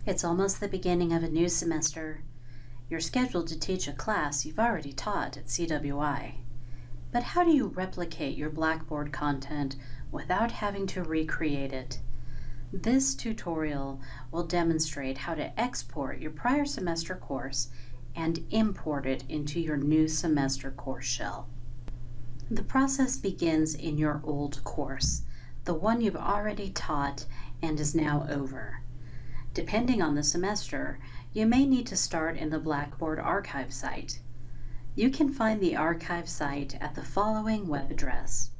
It's almost the beginning of a new semester. You're scheduled to teach a class you've already taught at CWI. But how do you replicate your Blackboard content without having to recreate it? This tutorial will demonstrate how to export your prior semester course and import it into your new semester course shell. The process begins in your old course, the one you've already taught and is now over. Depending on the semester, you may need to start in the Blackboard archive site. You can find the archive site at the following web address: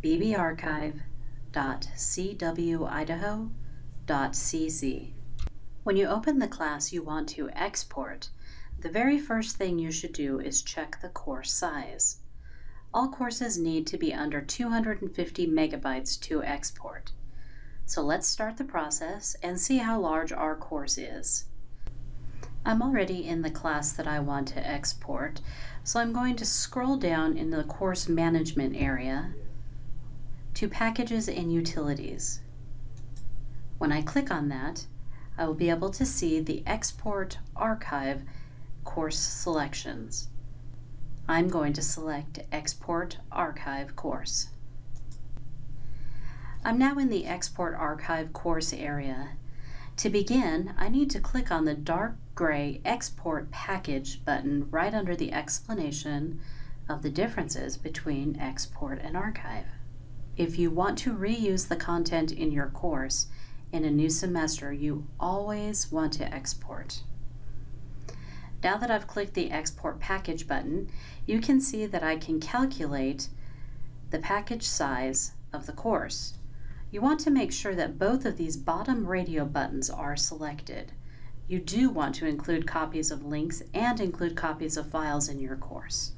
bbarchive.cwidaho.cc. When you open the class you want to export, the very first thing you should do is check the course size. All courses need to be under 250 megabytes to export. So let's start the process and see how large our course is. I'm already in the class that I want to export, so I'm going to scroll down in the course management area to Packages and Utilities. When I click on that, I will be able to see the Export Archive course selections. I'm going to select Export Archive Course. I'm now in the Export Archive course area. To begin, I need to click on the dark gray Export Package button right under the explanation of the differences between export and archive. If you want to reuse the content in your course in a new semester, you always want to export. Now that I've clicked the Export Package button, you can see that I can calculate the package size of the course. You want to make sure that both of these bottom radio buttons are selected. You do want to include copies of links and include copies of files in your course.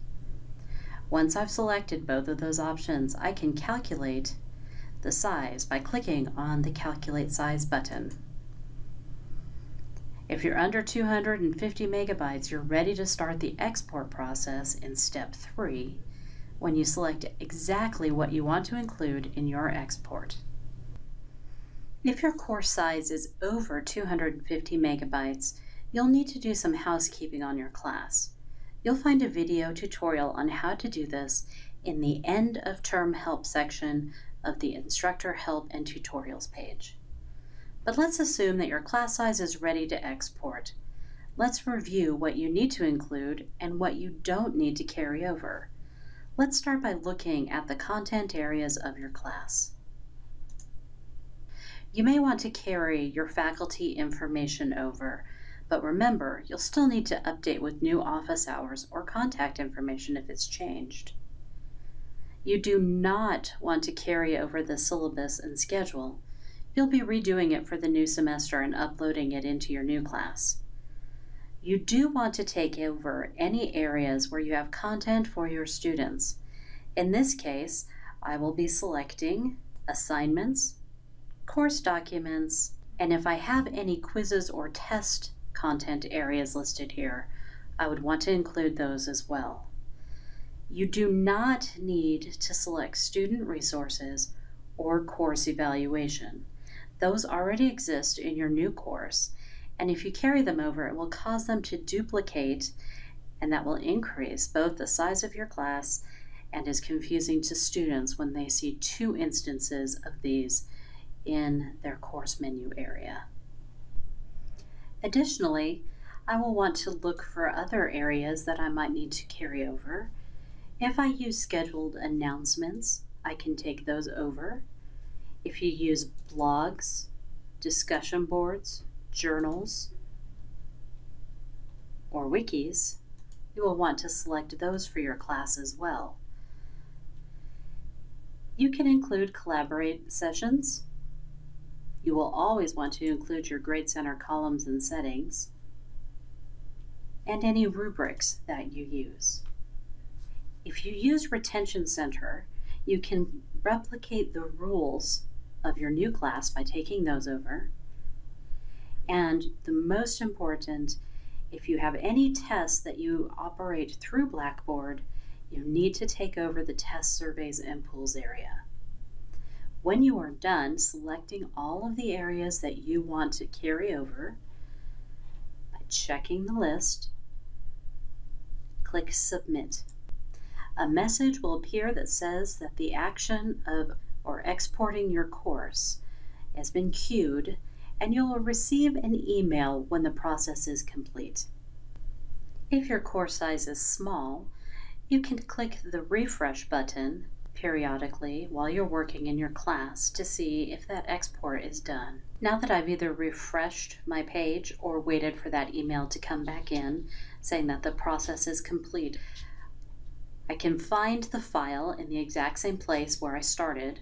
Once I've selected both of those options, I can calculate the size by clicking on the Calculate Size button. If you're under 250 megabytes, you're ready to start the export process in step 3 when you select exactly what you want to include in your export. If your course size is over 250 megabytes, you'll need to do some housekeeping on your class. You'll find a video tutorial on how to do this in the End of Term Help section of the Instructor Help and Tutorials page. But let's assume that your class size is ready to export. Let's review what you need to include and what you don't need to carry over. Let's start by looking at the content areas of your class. You may want to carry your faculty information over, but remember, you'll still need to update with new office hours or contact information if it's changed. You do not want to carry over the syllabus and schedule. You'll be redoing it for the new semester and uploading it into your new class. You do want to take over any areas where you have content for your students. In this case, I will be selecting assignments, course documents, and if I have any quizzes or test content areas listed here, I would want to include those as well. You do not need to select student resources or course evaluation. Those already exist in your new course, and if you carry them over, it will cause them to duplicate, and that will increase both the size of your class and is confusing to students when they see two instances of these in their course menu area. Additionally, I will want to look for other areas that I might need to carry over. If I use scheduled announcements, I can take those over. If you use blogs, discussion boards, journals, or wikis, you will want to select those for your class as well. You can include collaborate sessions. You will always want to include your Grade Center columns and settings, and any rubrics that you use. If you use Retention Center, you can replicate the rules of your new class by taking those over. And the most important, if you have any tests that you operate through Blackboard, you need to take over the test surveys and pools area. When you are done selecting all of the areas that you want to carry over, by checking the list, click Submit. A message will appear that says that the action of exporting your course has been queued, and you'll receive an email when the process is complete. If your course size is small, you can click the refresh button periodically while you're working in your class to see if that export is done. Now that I've either refreshed my page or waited for that email to come back in saying that the process is complete, I can find the file in the exact same place where I started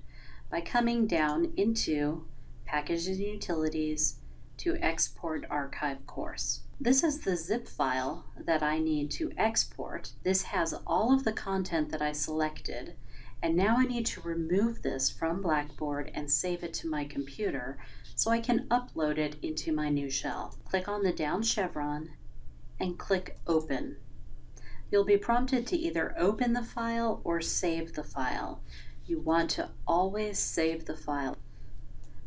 by coming down into Packages and Utilities to Export Archive Course. This is the zip file that I need to export. This has all of the content that I selected, and now I need to remove this from Blackboard and save it to my computer so I can upload it into my new shell. Click on the down chevron and click Open. You'll be prompted to either open the file or save the file. You want to always save the file.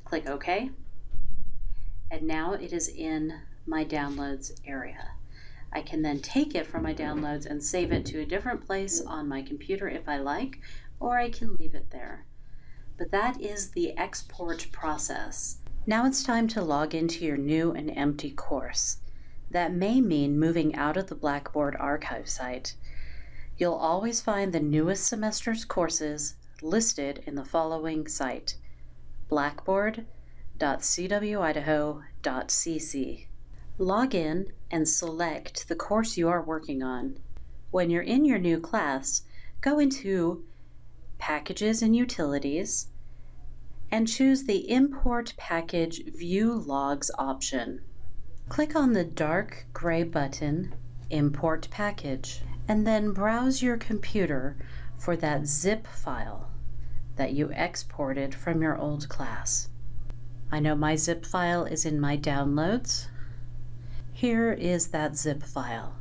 Click OK, and now it is in my downloads area. I can then take it from my downloads and save it to a different place on my computer if I like, or I can leave it there. But that is the export process. Now it's time to log into your new and empty course. That may mean moving out of the Blackboard archive site. You'll always find the newest semester's courses listed in the following site: blackboard.cwidaho.cc. Log in and select the course you are working on. When you're in your new class, go into Packages and Utilities and choose the Import Package View Logs option. Click on the dark gray button, Import Package, and then browse your computer for that zip file that you exported from your old class. I know my zip file is in my downloads. Here is that zip file.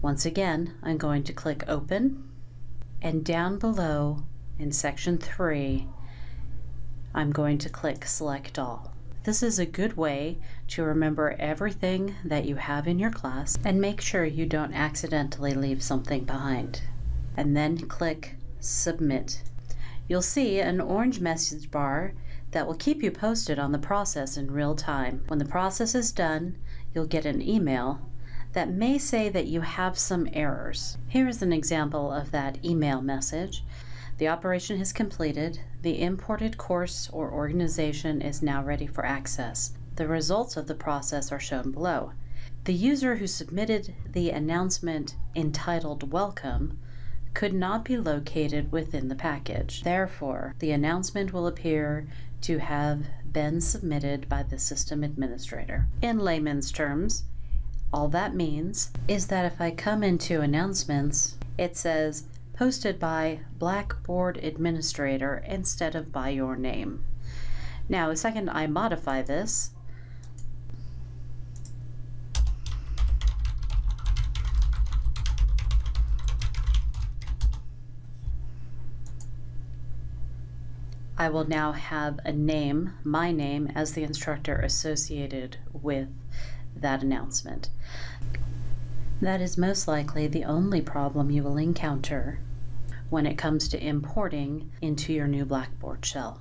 Once again, I'm going to click Open, and down below in section 3, I'm going to click Select All. This is a good way to remember everything that you have in your class and make sure you don't accidentally leave something behind. And then click Submit. You'll see an orange message bar that will keep you posted on the process in real time. When the process is done, you'll get an email that may say that you have some errors. Here is an example of that email message. The operation is completed. The imported course or organization is now ready for access. The results of the process are shown below. The user who submitted the announcement entitled Welcome could not be located within the package. Therefore, the announcement will appear to have been submitted by the system administrator. In layman's terms, all that means is that if I come into announcements, it says posted by Blackboard administrator instead of by your name. Now, the second I modify this, I will now have a name, my name, as the instructor associated with that announcement. That is most likely the only problem you will encounter when it comes to importing into your new Blackboard shell.